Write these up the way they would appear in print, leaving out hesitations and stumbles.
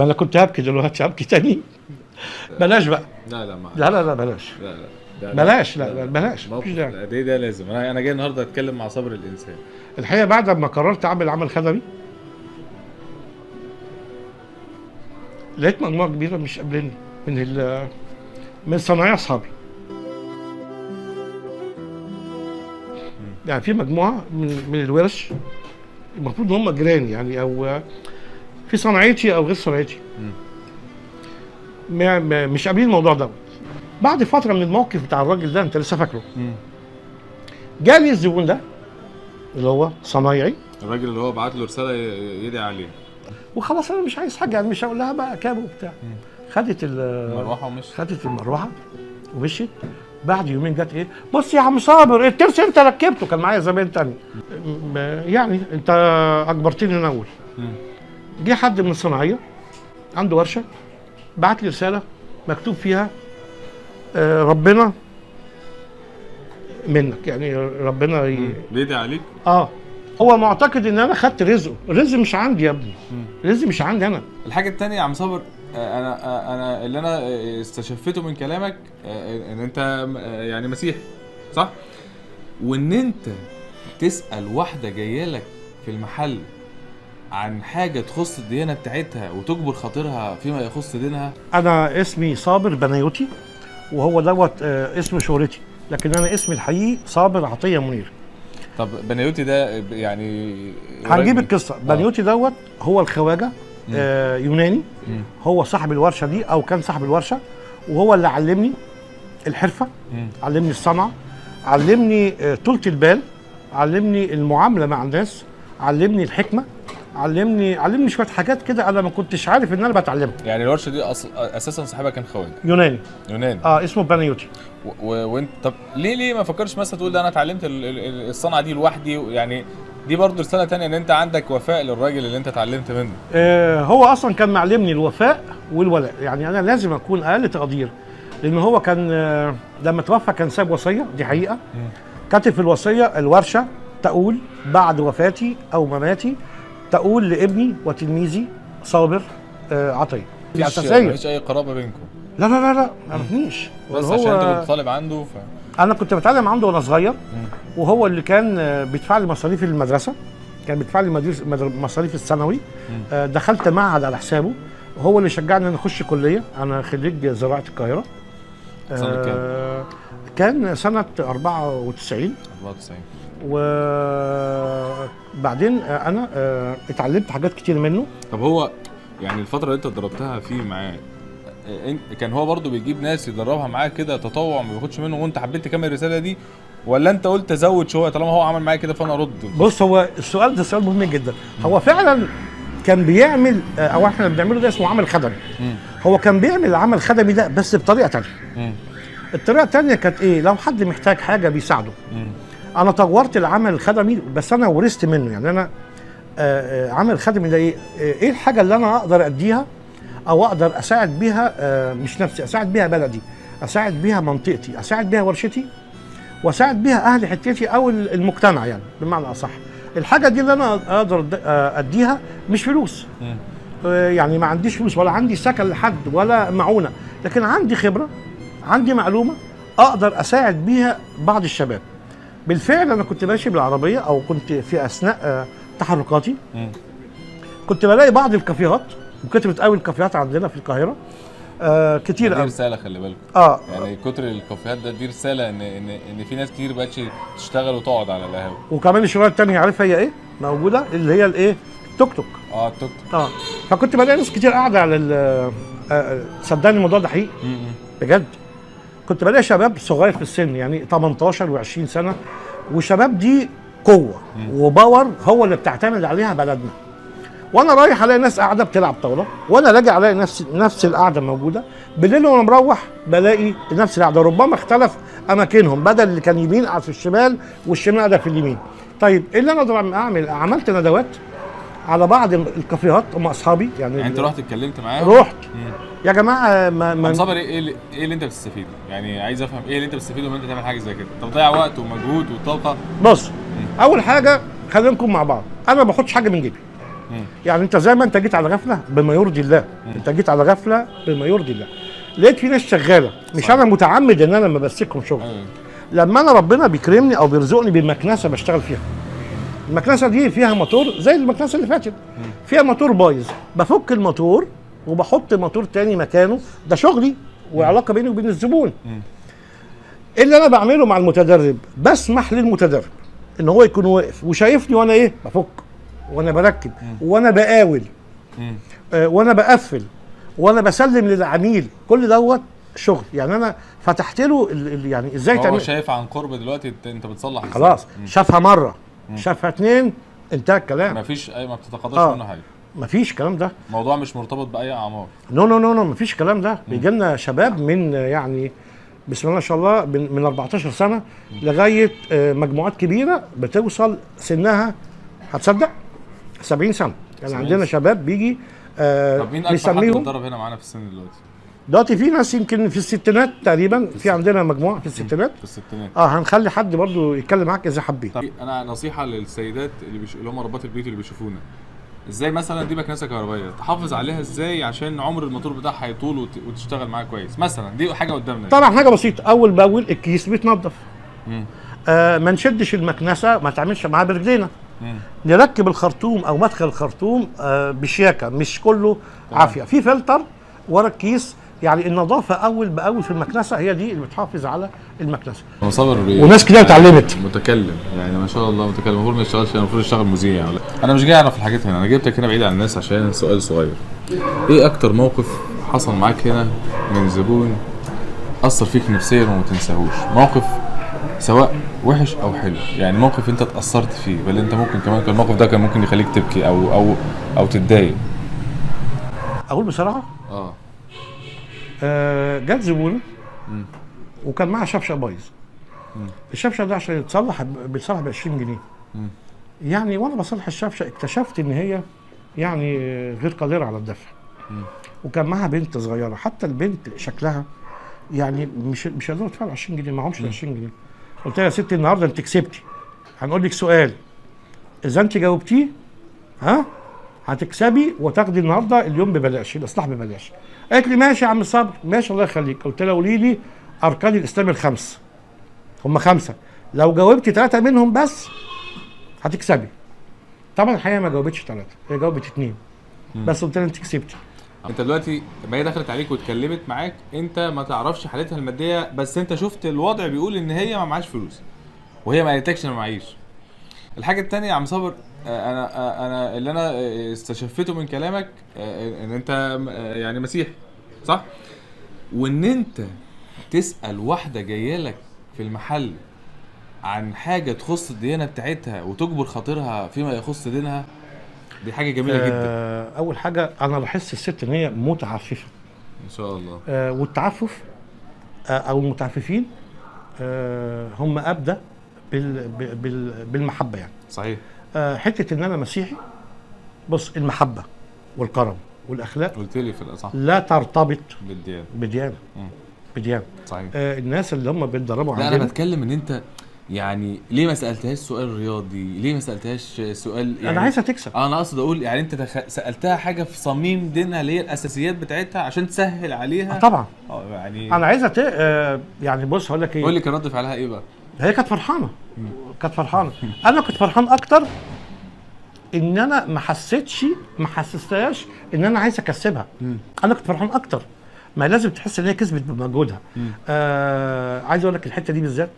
انا كنت هبكي دلوقتي، هبكي تاني. بلاش بقى. لا لا لا لا لا بلاش. لا لا بلاش لا بلاش. مفيش داعي. داعي. ده لازم. انا جاي النهارده اتكلم مع صبر الانسان. الحقيقه بعد ما قررت اعمل عمل خدمي لقيت مجموعه كبيره مش قابليني من صنايع اصحابي. يعني في مجموعه من الورش المفروض ان هم جيراني، يعني او في صناعتي او غير صناعتي، مش قابلين الموضوع ده. بعد فتره من الموقف بتاع الراجل ده، انت لسه فاكره، جالي الزبون ده اللي هو صنايعي، الراجل اللي هو بعت له رساله يدعي عليه، وخلاص انا مش عايز حاجه، يعني مش هقول لها بقى كام وبتاع. خدت المروحه ومشيت. خدت المروحه ومشيت. بعد يومين جت ايه، بص يا عم صابر الترس انت ركبته. كان معايا زبائن تاني، يعني انت اجبرتني ان اقول. جه حد من الصناعيه عنده ورشه، بعت لي رساله مكتوب فيها ربنا منك، يعني ربنا بيدعي عليك. هو معتقد ان انا خدت رزقه. الرزق مش عندي يا ابني، الرزق مش عندي انا. الحاجه الثانيه يا عم صابر، انا اللي انا استشفيته من كلامك ان انت يعني مسيحي، صح؟ وان انت تسال واحده جايه لك في المحل عن حاجه تخص الديانه بتاعتها وتجبر خاطرها فيما يخص دينها. انا اسمي صابر بنيوتي، وهو دوت اسم شهرتي، لكن انا اسمي الحقيقي صابر عطيه منير. طب بنيوتي ده يعني هنجيب القصه. بنيوتي دوت هو الخواجه، يوناني. هو صاحب الورشه دي او كان صاحب الورشه، وهو اللي علمني الحرفه، علمني الصنعه، علمني طولة البال، علمني المعامله مع الناس، علمني الحكمه، علمني شويه حاجات كده انا ما كنتش عارف ان انا بتعلمها. يعني الورشه دي اساسا صاحبها كان خواجه يوناني. اسمه بنيوتي. وانت طب ليه ما فكرش مثلا تقول ده انا اتعلمت الصنعه دي لوحدي؟ يعني دي برضه رساله ثانيه ان انت عندك وفاء للراجل اللي انت اتعلمت منه. هو اصلا كان معلمني الوفاء والولاء، يعني انا لازم اكون اقل تقدير، لان هو كان لما توفى كان ساب وصيه، دي حقيقه. كاتب في الوصيه الورشه تقول بعد وفاتي او مماتي تقول لابني وتلميذي صابر عطيه. دي اساسيه، مفيش اي قرابه بينكم؟ لا لا لا لا ما عرفنيش. بس عشان انت كنت طالب عنده انا كنت بتعلم عنده وانا صغير، وهو اللي كان بيدفع لي مصاريف المدرسه، كان بيدفع لي مصاريف الثانوي. دخلت معهد على حسابه، وهو اللي شجعني ان اخش كليه. انا خريج زراعه القاهره. سنه كام؟ كان سنه 94. وبعدين انا اتعلمت حاجات كتير منه. طب هو يعني الفتره اللي انت ضربتها فيه معاه، كان هو برضو بيجيب ناس يدربها معاه كده تطوع ما بياخدش منه، وانت حبيت تكمل الرساله دي، ولا انت قلت ازود شويه طالما هو عمل معايا كده فانا ارد؟ بص، هو السؤال ده سؤال مهم جدا. هو فعلا كان بيعمل، او احنا بنعمله ده اسمه عمل خدمي. هو كان بيعمل العمل الخدمي ده بس بطريقه ثانيه. الطريقه الثانيه كانت ايه؟ لو حد محتاج حاجه بيساعده. انا طورت العمل الخدمي بس انا ورثت منه. يعني انا عمل خدمي ده ايه الحاجه اللي انا اقدر اديها او اقدر اساعد بيها، مش نفسي، اساعد بيها بلدي، اساعد بيها منطقتي، اساعد بيها ورشتي، واساعد بيها اهل حتتي او المجتمع، يعني بمعنى اصح. الحاجه دي اللي انا اقدر اديها مش فلوس. يعني ما عنديش فلوس ولا عندي سكن لحد ولا معونه، لكن عندي خبره، عندي معلومه اقدر اساعد بيها بعض الشباب. بالفعل انا كنت ماشي بالعربيه او كنت في اثناء تحركاتي كنت بلاقي بعض الكافيهات، وكترت قوي الكافيهات عندنا في القاهره كتير قوي. دي رساله، خلي بالك. يعني كتر الكافيهات ده دي رساله ان في ناس كتير بقتش تشتغل وتقعد على القهوه. وكمان الشغلانه الثانيه عارفها هي ايه موجوده، اللي هي الايه، التوك توك. التوك توك. فكنت بلاقي ناس كتير قاعده على صدقني الموضوع ده حقيقي بجد. كنت بلاقي شباب صغير في السن، يعني 18 و20 سنه، وشباب دي قوه وباور هو اللي بتعتمد عليها بلدنا. وانا رايح الاقي ناس قاعده بتلعب طاوله، وانا راجع الاقي نفس القعده موجوده. بالليل وانا مروح بلاقي نفس القعده، ربما اختلف اماكنهم، بدل اللي كان يمين قاعد في الشمال والشمال قاعد في اليمين. طيب ايه اللي انا اقدر اعمل؟ عملت ندوات على بعض الكافيهات مع اصحابي. يعني انت رحت اتكلمت معاهم؟ رحت. يا جماعه ما صابر، ايه اللي انت بتستفيده؟ يعني عايز افهم ايه اللي انت بتستفيده من انت تعمل حاجه زي كده؟ انت بتضيع وقت ومجهود وطاقه. بص، اول حاجه خلينا نكون مع بعض، انا ما باخدش حاجه من جيبي. يعني انت زي ما انت جيت على غفله بما يرضي الله، انت جيت على غفله بما يرضي الله. لقيت في ناس شغاله، مش انا متعمد ان انا لما بمسكهم شغل. لما انا ربنا بيكرمني او بيرزقني بمكنسه بشتغل فيها، المكنسه دي فيها موتور زي المكنسه اللي فاتت، فيها موتور بايظ، بفك الموتور وبحط موتور تاني مكانه، ده شغلي وعلاقه بيني وبين الزبون. اللي انا بعمله مع المتدرب بسمح للمتدرب ان هو يكون واقف وشايفني وانا ايه بفك وانا بركب وانا بقاول وانا بقفل وانا بسلم للعميل، كل دوت شغل. يعني انا فتحت له يعني ازاي تعمل. هو شايف عن قرب دلوقتي انت بتصلح خلاص. شافها مره، شافها اتنين، انتهى الكلام. مفيش اي ما بتتقاضاش منه حاجه. مفيش الكلام ده. الموضوع مش مرتبط باي اعمار. نو مفيش الكلام ده. بيجي لنا شباب من يعني بسم الله ما شاء الله من 14 سنه لغايه مجموعات كبيره بتوصل سنها هتصدق 70 سنه. يعني عندنا شباب بيجي طب مين اكتر حد بيتدرب هنا معانا في السن دلوقتي في ناس يمكن في الستينات تقريبا، في عندنا مجموعه في الستينات. هنخلي حد برضو يتكلم معاك اذا حبيت. طب انا نصيحه للسيدات اللي هم ربات البيوت اللي بيشوفونا، ازاي مثلا دي مكنسه كهربائيه تحافظ عليها ازاي عشان عمر الموتور بتاعها يطول وتشتغل معاها كويس مثلا؟ دي حاجه قدامنا. طبعا حاجه بسيطه، اول باول الكيس بيتنضف. ما نشدش المكنسه، ما تعملش معاها برجلينا. نركب الخرطوم او مدخل الخرطوم بشياكه، مش كله عافيه. في فلتر ورا الكيس، يعني النظافه اول باول في المكنسه هي دي اللي بتحافظ على المكنسه. هو صابر وناس كده اتعلمت. متكلم يعني ما شاء الله متكلم. المفروض ما يشتغلش، المفروض يشتغل مذيع. انا مش جاي اعرف الحاجات هنا، انا جبتك هنا بعيد عن الناس عشان سؤال صغير. ايه اكتر موقف حصل معاك هنا من زبون اثر فيك نفسيا وما تنساهوش؟ موقف سواء وحش او حلو، يعني موقف انت اتاثرت فيه، بل انت ممكن كمان الموقف ده كان ممكن يخليك تبكي او تتضايق. اقول بصراحه جت زبونه وكان معها شبشب بايظ. الشبشب ده عشان يتصلح بيتصلح ب 20 جنيه. يعني وانا بصلح الشبشب اكتشفت ان هي يعني غير قادره على الدفع. وكان معاها بنت صغيره، حتى البنت شكلها يعني مش هيقدروا يدفعوا 20 جنيه، معهمش 20 جنيه. قلت لها يا ستي النهارده انت كسبتي، هنقول لك سؤال، اذا انت جاوبتيه هتكسبي وتاخدي النهارده اليوم ببلاش، الاصلاح ببلاش. قالت لي ماشي يا عم صبر، ماشي الله يخليك. قلت لها قولي لي اركان الاسلام الخمسه. هم 5، لو جاوبتي 3 منهم بس هتكسبي. طبعا الحقيقه ما جاوبتش 3، هي جاوبت 2 بس. قلت لها انت كسبتي. انت دلوقتي ما هي دخلت عليك واتكلمت معاك، انت ما تعرفش حالتها الماديه، بس انت شفت الوضع بيقول ان هي ما معاش فلوس وهي ما قالتلكش انا معيش. الحاجه الثانيه يا عم صابر، انا اللي انا استشفيته من كلامك ان انت يعني مسيحي صح؟ وان انت تسال واحده جايه لك في المحل عن حاجه تخص الديانه بتاعتها وتجبر خاطرها فيما يخص دينها، دي حاجه جميله جدا. اول حاجه انا بحس الست ان هي متعففه ان شاء الله. والتعفف او المتعففين هم ابدا بالمحبه يعني. صحيح. حته ان انا مسيحي، بص المحبه والكرم والاخلاق قلت لي في الاصح لا ترتبط بالديانه. بديانه. صحيح. الناس اللي هم بيتدربوا عندنا، انا بتكلم ان انت يعني ليه ما سالتهاش سؤال رياضي؟ ليه ما سالتهاش سؤال يعني انا عايزها تكسب. انا اقصد اقول يعني انت سالتها حاجه في صميم دينها اللي هي الاساسيات بتاعتها عشان تسهل عليها. طبعا. يعني انا عايزها يعني بص هقول لك ايه. قول لي كان رد فعلها ايه بقى؟ هي كانت فرحانه. انا كنت فرحان اكتر ان انا ما حسستهاش ان انا عايز اكسبها. انا كنت فرحان اكتر، ما لازم تحس ان هي كسبت بمجهودها. عايز اقول لك الحته دي بالذات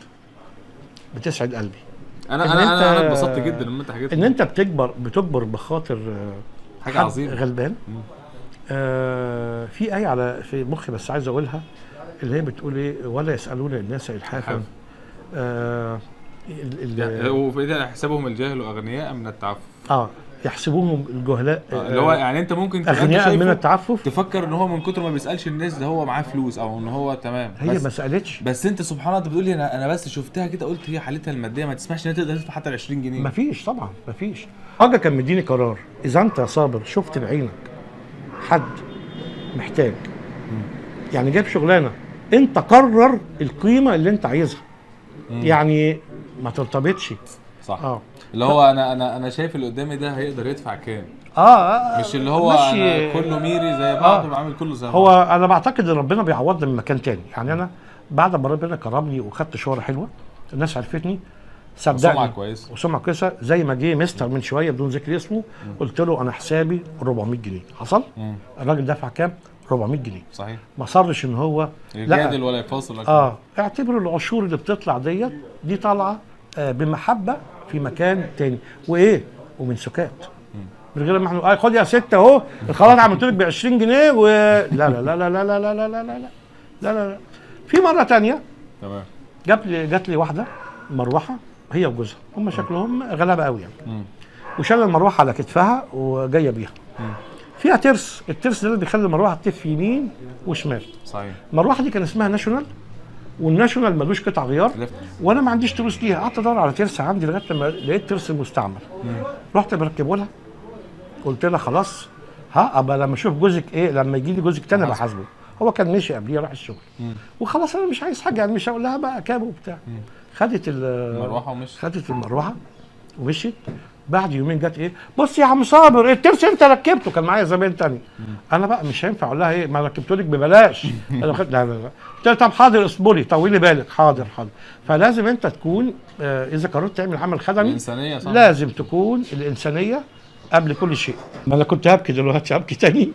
بتسعد قلبي. انا اتبسطت جدا لما انت حكيت ان انت بتجبر بخاطر حاجه عظيمه غلبان. في ايه على في مخي بس عايز اقولها، اللي هي بتقول ايه؟ ولا يسالون الناس الحافا. وفي يحسبهم الجاهل اغنياء من التعفف. يحسبوهم الجهلاء اللي هو يعني انت ممكن اغنياء من التعفف، تفكر ان هو من كتر ما بيسالش الناس ده هو معاه فلوس او ان هو تمام. هي ما سالتش، بس انت سبحان الله بتقول لي انا بس شفتها كده قلت هي حالتها الماديه ما تسمحش ان هي تقدر تدفع حتى ال 20 جنيه. مفيش طبعا مفيش حاجه. كان مديني قرار، اذا انت يا صابر شفت بعينك حد محتاج يعني جايب شغلانه، انت قرر القيمه اللي انت عايزها. يعني ما ترتبطش. صح. اللي هو انا شايف اللي قدامي ده هيقدر يدفع كام. مش اللي هو أنا كله ميري زي بعض وبعمل كله زي بعض. هو انا بعتقد ان ربنا بيعوضني من مكان تاني. يعني انا بعد ما ربنا كرمني وخدت شهره حلوه، الناس عرفتني صدقني وسمعة كويسة. وسمعه كويسه. زي ما جه مستر من شويه بدون ذكر اسمه، قلت له انا حسابي 400 جنيه. حصل؟ الراجل دفع كام؟ 400 جنيه. صحيح. ما صرش ان هو يجادل ولا يفاصل. اعتبروا العشور اللي بتطلع دي طالعه بمحبه في مكان تاني، وايه؟ ومن سكات، من غير ما احنا خد يا ست اهو خلاص عملت لك ب 20 جنيه لا لا لا لا لا لا لا لا لا لا لا لا. في مره تانية تمام جات لي واحده مروحه هي وجوزها، هم شكلهم غلابه قوي يعني، وشال المروحه على كتفها وجايه بيها. فيها ترس، الترس ده اللي بيخلي المروحه تلف يمين وشمال. صحيح. المروحه دي كان اسمها ناشونال، والناشونال ملوش قطع غيار، وانا ما عنديش تروس ليها. قعدت ادور على ترس عندي لغايه لما لقيت ترس المستعمل. رحت بركبه لها، قلت لها خلاص ابقى لما اشوف جوزك ايه، لما يجي لي جوزك تاني بحاسبه. هو كان ماشي قبليه راح الشغل وخلاص، انا مش عايز حاجه يعني، مش هقول لها بقى كام وبتاع. خدت المروحه ومشيت. خدت المروحه ومشيت. بعد يومين جت ايه، بص يا عم صابر الترس انت ركبته. كان معايا زبائن تاني. انا بقى مش هينفع اقول لها ايه، ما ركبته لك ببلاش. انا لا لا لا. قلت لها طب حاضر اصبري طولي بالك. حاضر حاضر. فلازم انت تكون اذا قررت تعمل عمل خدمي الانسانيه صح. لازم تكون الانسانيه قبل كل شيء. ما انا كنت هبكي دلوقتي هبكي تاني.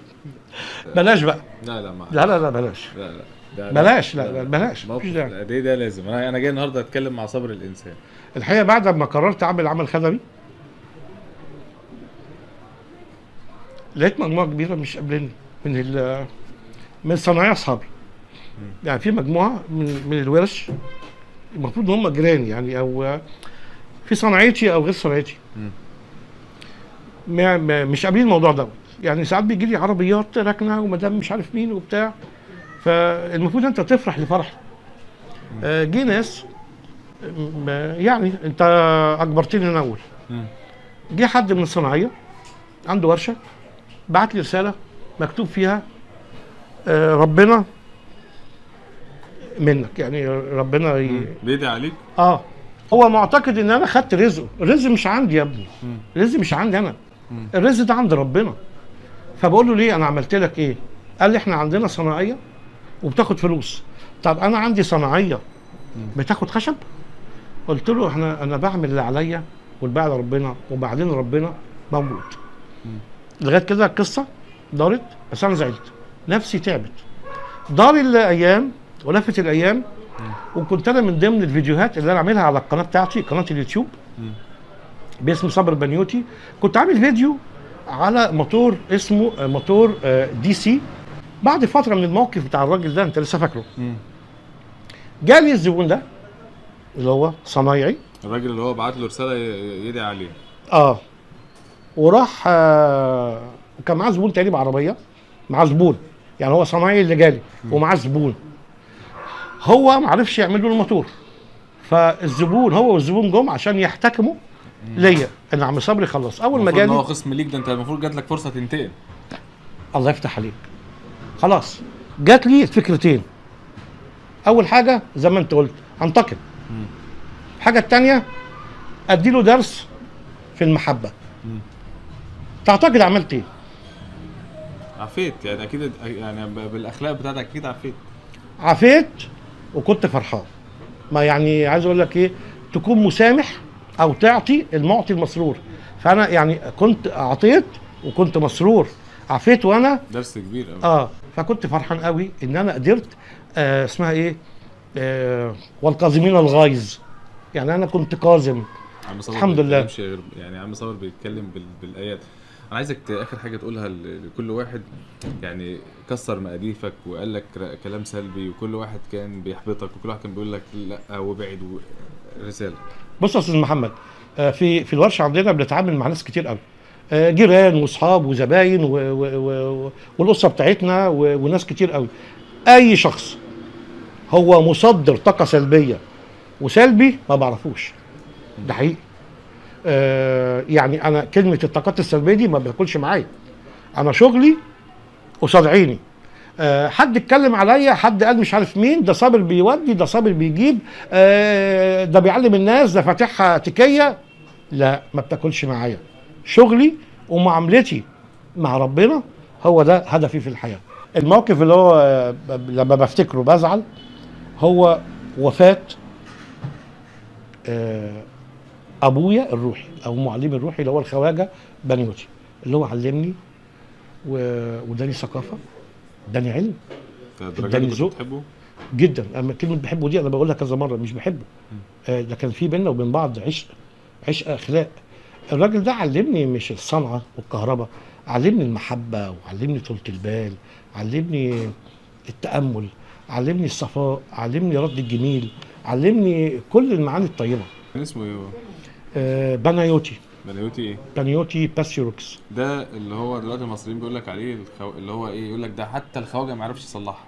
بلاش بقى. لا لا لا لا لا بلاش. لا لا بلاش. لا بلاش. مفيش داعي. ده لازم. انا جاي النهارده اتكلم مع صبر الانسان. الحقيقه بعد ما قررت اعمل عمل خدمي لقيت مجموعه كبيره مش قابليني من صنايع اصحابي. يعني في مجموعه من الورش المفروض ان هم جيراني يعني، او في صناعتي او غير صناعتي. مش قابلين الموضوع دوت. يعني ساعات بيجي لي عربيات راكنه ومدام مش عارف مين وبتاع، فالمفروض انت تفرح لفرح. جه ناس يعني انت اجبرتني ان اقول. جه حد من الصناعيه عنده ورشه، بعت لي رساله مكتوب فيها ربنا منك، يعني ربنا بيدعي عليك. هو معتقد ان انا خدت رزقه. الرزق مش عندي يا ابني، الرزق مش عندي انا، الرزق ده عند ربنا. فبقول له ليه، انا عملت لك ايه؟ قال لي احنا عندنا صناعيه وبتاخد فلوس. طب انا عندي صناعيه بتاخد خشب؟ قلت له انا بعمل اللي عليا والباقي لربنا، وبعدين ربنا موجود. لغايه كده القصه دارت، بس انا زعلت، نفسي تعبت. دار الايام ولفت الايام، وكنت انا من ضمن الفيديوهات اللي انا عاملها على القناه بتاعتي، قناه اليوتيوب باسم صابر البنيوتي. كنت عامل فيديو على موتور اسمه موتور دي سي. بعد فتره من الموقف بتاع الراجل ده، انت لسه فاكره، جالي الزبون ده اللي هو صنايعي، الراجل اللي هو بعت له رساله يدعي عليه. وراح وكان معاه زبون تاني بعربيه، معاه زبون، يعني هو صنايعي اللي جالي ومعاه زبون. هو ما عرفش يعمل له الموتور، فالزبون هو والزبون جم عشان يحتكموا ليا ان عم صبري خلص. اول ما جالي هو خصم ليك، ده انت المفروض جات لك فرصه تنتقم. الله يفتح عليك. خلاص جات لي فكرتين. اول حاجه زي ما انت قلت انتقم. الحاجه الثانيه ادي له درس في المحبه. تعتقد عملت ايه؟ عفيت يعني اكيد، يعني بالاخلاق بتاعتك اكيد عفيت وكنت فرحان. ما يعني عايز اقول لك ايه، تكون مسامح او تعطي المعطي المسرور. فانا يعني كنت اعطيت وكنت مسرور، عفيت وانا درس كبير قوي. فكنت فرحان قوي ان انا قدرت اسمها ايه، والقازمين الغيظ. يعني انا كنت كاظم الحمد لله. يعني عم صابر بيتكلم بالايات. انا عايزك اخر حاجه تقولها لكل واحد يعني كسر مقاديفك وقال لك كلام سلبي، وكل واحد كان بيحبطك، وكل واحد كان بيقول لك لا وبعد رساله. بص يا استاذ محمد، في الورشه عندنا بنتعامل مع ناس كتير قوي، جيران واصحاب وزباين والاسره بتاعتنا وناس كتير قوي. اي شخص هو مصدر طاقه سلبيه وسلبي ما بعرفوش، ده حقيقي. يعني انا كلمه الطاقات السلبيه دي ما بتاكلش معايا. انا شغلي قصاد عيني. حد اتكلم عليا، حد قال مش عارف مين، ده صابر بيودي، ده صابر بيجيب، ده بيعلم الناس، ده فاتحها تكيه. لا، ما بتاكلش معايا. شغلي ومعاملتي مع ربنا، هو ده هدفي في الحياه. الموقف اللي هو لما بفتكره بزعل، هو وفاه ابويا الروحي او معلمي الروحي اللي هو الخواجه بنيوتي، اللي هو علمني واداني ثقافه، اداني علم، اداني ذوق بتحبه جدا. اما كلمه بحبه دي انا بقولها كذا مره، مش بحبه، ده كان في بيننا وبين بعض عشق اخلاق. الراجل ده علمني مش الصنعه والكهرباء، علمني المحبه، وعلمني طولة البال، علمني التامل، علمني الصفاء، علمني رد الجميل، علمني كل المعاني الطيبه. كان اسمه ايه هو؟ بنيوتي. بنيوتي ايه؟ بنيوتي باسيوروكس. ده اللي هو دلوقتي المصريين بيقول لك عليه اللي هو ايه، يقول لك ده حتى الخواجه ما يعرفش يصلحها.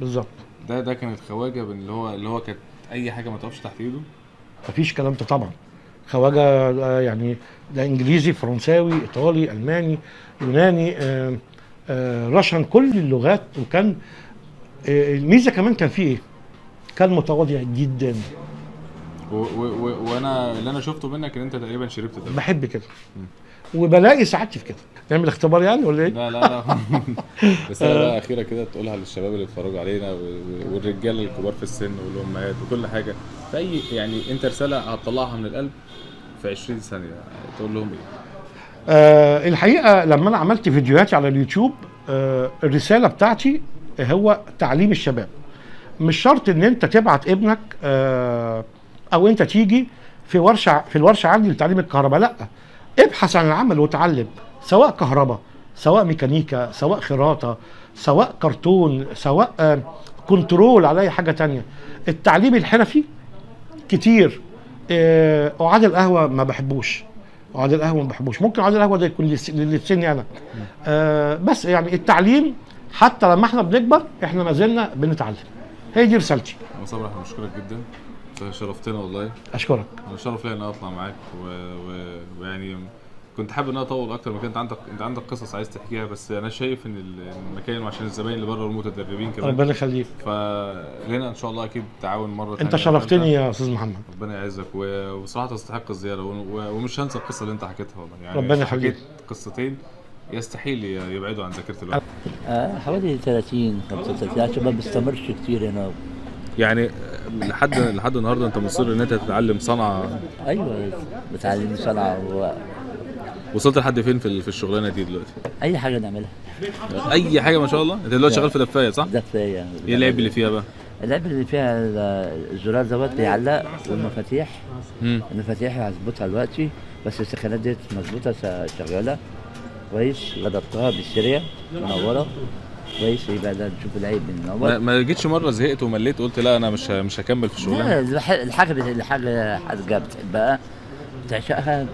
بالظبط. ده كان الخواجه اللي هو كانت اي حاجه ما تقفش تحت ايده. مفيش كلام ده طبعا. خواجه يعني ده انجليزي، فرنساوي، ايطالي، الماني، يوناني، راشن، كل اللغات. وكان الميزه كمان كان فيه ايه؟ كان متواضع جدا. وانا اللي انا شفته منك ان انت تقريبا شربت ده. بحب كده وبلاقي سعادتي في كده. نعمل اختبار يعني ولا ايه؟ لا رسالة بقى أخيرة كده تقولها للشباب اللي اتفرجوا علينا والرجال الكبار في السن والأمهات وكل حاجة، في أي يعني أنت رسالة هتطلعها من القلب في 20 ثانية تقول لهم إيه؟ الحقيقة لما أنا عملت فيديوهاتي على اليوتيوب، الرسالة بتاعتي هو تعليم الشباب. مش شرط إن أنت تبعت ابنك أو أنت تيجي في الورشة عندي لتعليم الكهرباء، لأ، ابحث عن العمل وتعلم، سواء كهرباء، سواء ميكانيكا، سواء خراطة، سواء كرتون، سواء كنترول على أي حاجة تانية. التعليم الحرفي كتير. قعاد القهوة ما بحبوش، ممكن قعاد القهوة ده يكون لسني أنا. بس يعني التعليم حتى لما احنا بنكبر احنا ما زلنا بنتعلم. هي دي رسالتي. أنا صبرا احنا بنشكرك جدا، شرفتنا والله. اشكرك. انا شرف لي ان اطلع معاك ويعني كنت حابب ان انا اطول اكتر من كده. انت عندك قصص عايز تحكيها، بس انا شايف ان المكان عشان الزباين اللي بره والمتدربين كمان. ربنا يخليك. فلنا ان شاء الله اكيد تعاون مره انت شرفتني يا استاذ محمد. ربنا يعزك، وبصراحه تستحق الزياره، ومش هنسى القصه اللي انت حكيتها والله. يعني ربنا يخليك. قصتين يستحيل يبعدوا عن ذاكره الواحد. حوالي 30-35 عشان ما بستمرش كتير هنا. يعني لحد النهارده انت مصر ان انت تتعلم صنعه؟ ايوه بتعلم صنعه وصلت لحد فين في الشغلانه دي دلوقتي؟ اي حاجه نعملها. اي حاجه ما شاء الله. انت دلوقتي شغال في دفايه صح؟ دفايه. ايه اللعب اللي فيها بقى؟ اللعب اللي فيها الزرار دوت بيعلق، والمفاتيح. المفاتيح هظبطها دلوقتي، بس السخانات ديت مظبوطه شغاله كويس، غضبتها بالسريه منوره كويس. يبقى ده نشوف العيب من الاول. ما جيتش مره زهقت ومليت قلت لا انا مش هكمل في الشغلانه؟ لا، الحاجه بتحبها بتعشقها ما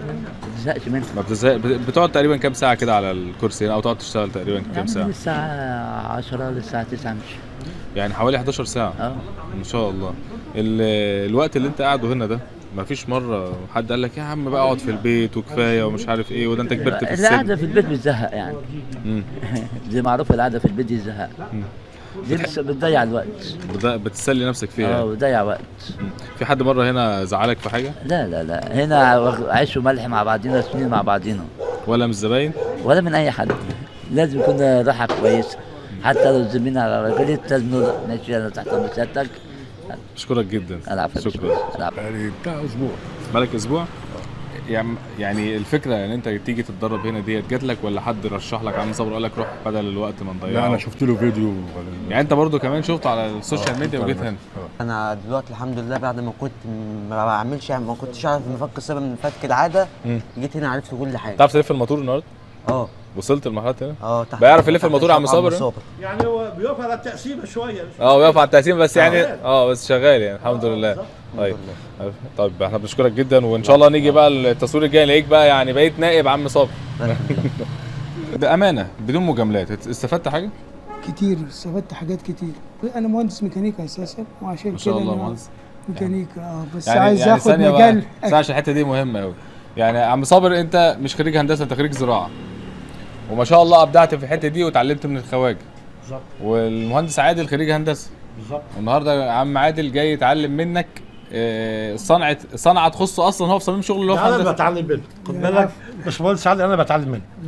بتزهقش منها. ما بتزهق. بتقعد تقريبا كام ساعه كده على الكرسي او تقعد تشتغل تقريبا كام ساعه؟ من الساعه 10 للساعه 9 مش يعني حوالي 11 ساعه. ان شاء الله. الوقت اللي انت قاعده هنا ده ما فيش مره حد قال لك يا عم بقى اقعد في البيت وكفايه ومش عارف ايه، وده انت كبرت في السن؟ القعده في البيت بتزهق يعني. دي معروفه، القعده في البيت دي زهق. دي بتضيع الوقت، بتسلي نفسك فيها. بتضيع وقت. في حد مره هنا زعلك في حاجه؟ لا هنا عيش وملح مع بعضينا، سنين مع بعضينا. ولا من الزباين ولا من اي حد. لازم يكون راحه كويسه، حتى لو الزميل على رجلي لازم ماشي انا تحت مساعدتك. اشكرك جدا. شكرا. يعني بتاع اسبوع. بقالك اسبوع؟ يعني الفكره ان انت تيجي تتدرب هنا ديت جات لك ولا حد رشح لك عم صبر قال لك روح بدل الوقت ما نضيعه؟ لا انا شفت له فيديو. يعني انت برضو كمان شفته على السوشيال ميديا وجيت هنا؟ انا دلوقتي الحمد لله بعد ما كنت ما بعملش، ما كنتش اعرف مفك السبب من فك العاده. جيت هنا عرفت كل حاجه. تعرف تلف الموتور النهارده؟ وصلت لمرحله هنا؟ تحت. بيعرف يلف الموتور عم صابر؟ يعني هو بيقف على التقسيمه شويه. بيقف على التقسيم بس يعني بس شغال يعني الحمد لله. طيب احنا بنشكرك جدا، وان شاء الله نيجي بقى التصوير الجاي نلاقيك بقى يعني بقيت نائب عم صابر. بامانه بدون مجاملات استفدت حاجه؟ كتير، استفدت حاجات كتير. انا مهندس ميكانيكا اساسا، وعشان كده ما شاء الله مهندس ميكانيكا. بس يعني عايز يعني اخد مجال. عشان الحته دي مهمه قوي. يعني عم صابر انت مش خريج هندسه، انت خريج زراعه، وما شاء الله ابدعت في الحته دي وتعلمت من الخواجه. بالظبط. والمهندس عادل خريج هندسه. بالظبط. والنهارده عم عادل جاي يتعلم منك صنعه تخصه اصلا، هو في صميم شغله اللي هو في انا هندسه. بتعلم منه، خد بالك باشمهندس عادل، انا بتعلم منه.